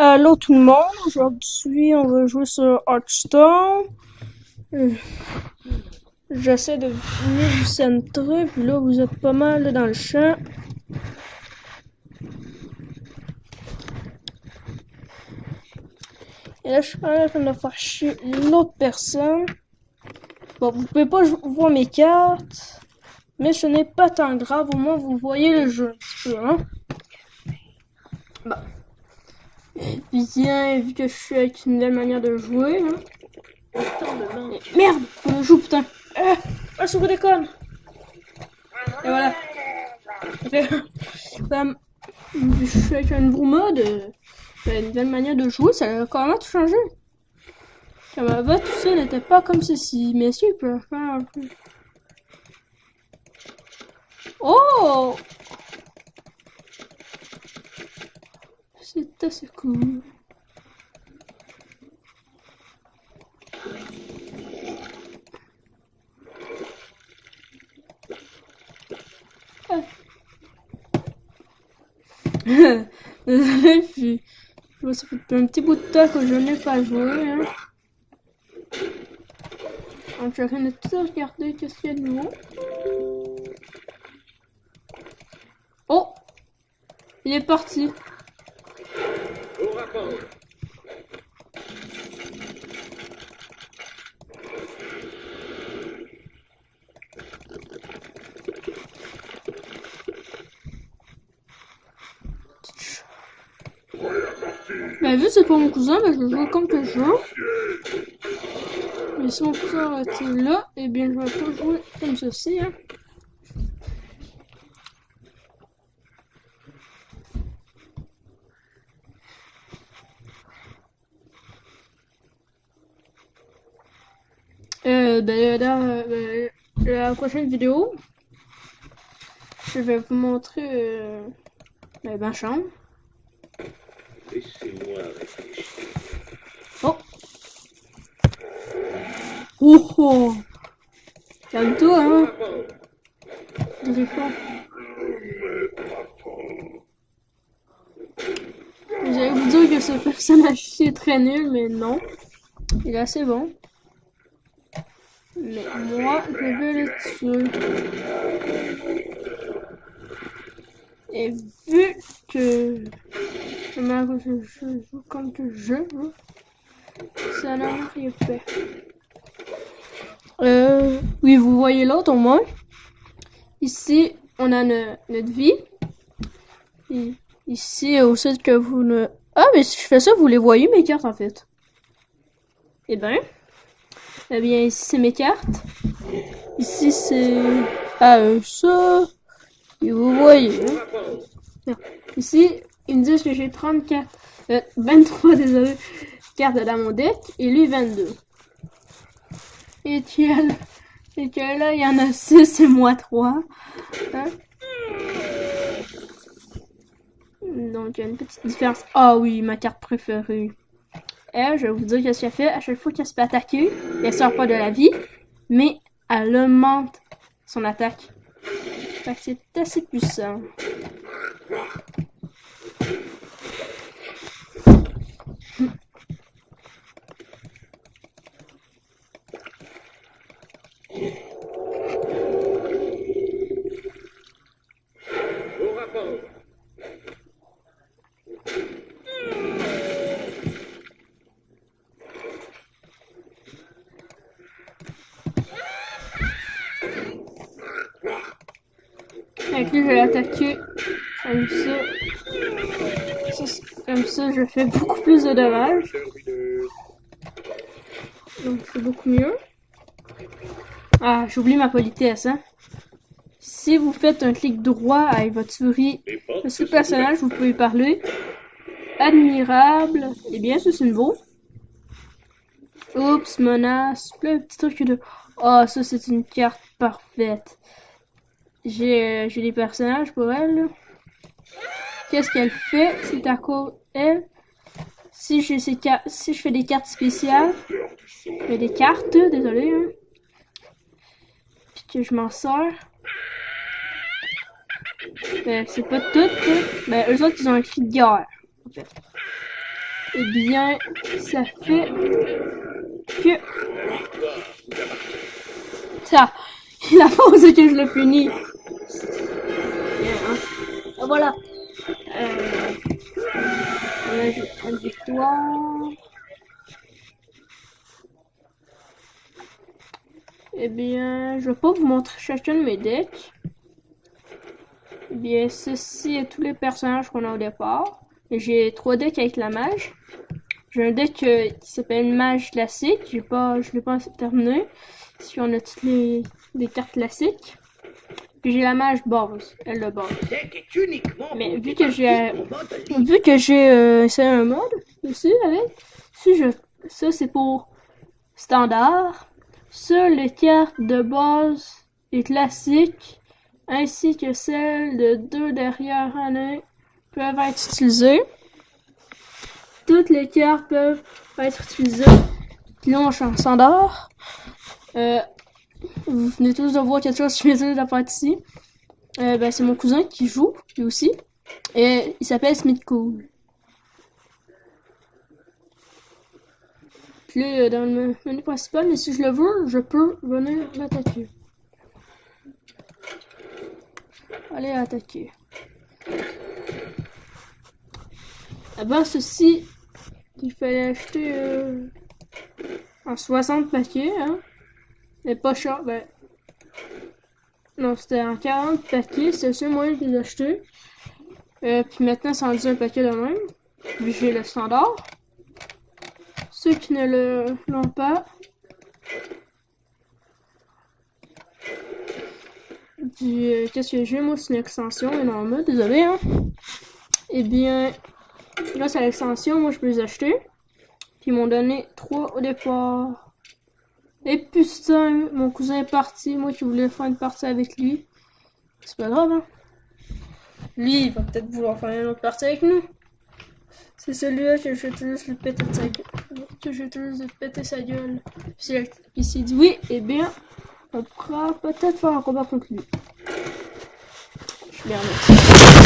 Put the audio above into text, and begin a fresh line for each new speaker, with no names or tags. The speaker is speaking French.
Allô tout le monde, aujourd'hui on va jouer sur Hearthstone. J'essaie de venir vous centrer, puis là vous êtes pas mal là, dans le champ. Et là je suis en train de faire chier l'autre personne. Bon, vous pouvez pas voir mes cartes, mais ce n'est pas tant grave, au moins vous voyez le jeu un petit peu, hein. Bon. Bien, vu que je suis avec une nouvelle manière de jouer, hein. Merde, faut le jouer, putain. Ah, souris déconne. Et voilà. Je suis avec un nouveau mode, une nouvelle manière de jouer, ça a carrément tout changé. Comme avant, tout ça n'était pas comme ceci. Mais si, il peut faire un peu. Oh! C'est assez cool. Désolé, ça fait un petit bout de temps que je n'ai pas joué. Hein. Donc, je viens de tout regarder qu'est-ce qu'il y a de nouveau. Oh! Il est parti.
Au rapport.
Bah, vu que c'est pas mon cousin, bah, je joue comme que je joue. Mais si mon cousin était là, eh bien, je vais pas jouer comme ceci, hein. Dans la prochaine vidéo, je vais vous montrer ma chambre.
Laissez-moi réfléchir.
Oh! Oh oh! Calme-toi, hein! Griffon. Vous allez vous dire que ce personnage est très nul, mais non. Il est assez bon. Mais moi, je vais le tuer. Et vu que je joue comme que je veux, ça n'a rien fait. Oui, vous voyez l'autre au moins. Ici, on a notre vie. Et ici, aussi que vous ne... Ah, mais si je fais ça, vous les voyez mes cartes en fait. Eh bien, ici c'est mes cartes. Ici c'est... ça... Et vous voyez. Hein. Ici, ils me disent que j'ai 34... 23, désolé, cartes dans mon deck. Et lui, 22. Et que là, il y en a 6 et moi 3. Hein? Donc, il y a une petite différence. Ah oui, ma carte préférée. Elle, je vais vous dire ce qu'elle fait. À chaque fois qu'elle se fait attaquer, elle sort pas de la vie, mais elle augmente son attaque. Fait que c'est assez puissant.
Au rapport.
Avec lui, je vais l'attaquer comme ça. Comme ça, je fais beaucoup plus de dommages. Donc, c'est beaucoup mieux. Ah, j'oublie ma politesse, hein. Si vous faites un clic droit avec votre souris de ce personnage, vous pouvez parler. Admirable. Eh bien, ça, c'est nouveau. Oups, menace. Plein de petits trucs de... Oh, ça, c'est une carte parfaite. J'ai des personnages pour elle. Qu'est-ce qu'elle fait? C'est à cause elle. Si je fais des cartes spéciales, des cartes, désolé, hein, puis que je m'en sors, ben c'est pas tout. Ben eux autres ils ont un cri de guerre. En fait. Eh bien, ça fait que... Ça, la pause que je le punis. Bien, hein. Et voilà. On a une victoire. Eh bien, je vais pas vous montrer chacun de mes decks. Eh bien, ceci est tous les personnages qu'on a au départ. J'ai 3 decks avec la mage. J'ai un deck qui s'appelle Mage classique. Je l'ai pas terminé. Ici, on a toutes les cartes classiques. Puis j'ai la mage base, elle le base. Mais vu que j'ai c'est un mode aussi avec. Ça c'est pour standard. Seules les cartes de base et classiques, ainsi que celles de 2 derrière année, peuvent être utilisées. Toutes les cartes peuvent être utilisées. Puis là, on change standard. Vous venez tous de voir quelque chose qui vient de la part ici. C'est mon cousin qui joue, lui aussi. Et il s'appelle Smith Cool. Puis là, dans le menu principal, mais si je le veux, je peux venir l'attaquer. Allez, attaquer. Avant ceci, il fallait acheter en 60 paquets, hein. Mais pas cher, ben. Non, c'était en 40 paquets, c'est le seul moyen de les acheter. Puis maintenant, c'est rendu un paquet de même. Puis j'ai le standard. Ceux qui ne l'ont pas. Qu'est-ce que j'ai? Moi, c'est une extension, et non en mode, désolé, hein. Eh bien, grâce à l'extension, moi, je peux les acheter. Puis ils m'ont donné 3 au départ. Et putain, mon cousin est parti. Moi qui voulais faire une partie avec lui. C'est pas grave, hein. Lui, il va peut-être vouloir faire une autre partie avec nous. C'est celui-là que je vais tous le péter de sa gueule. Que je vais tous le péter sa gueule. Puis s'il dit oui, eh bien, on pourra peut-être faire un combat contre lui. Je suis bien remercie.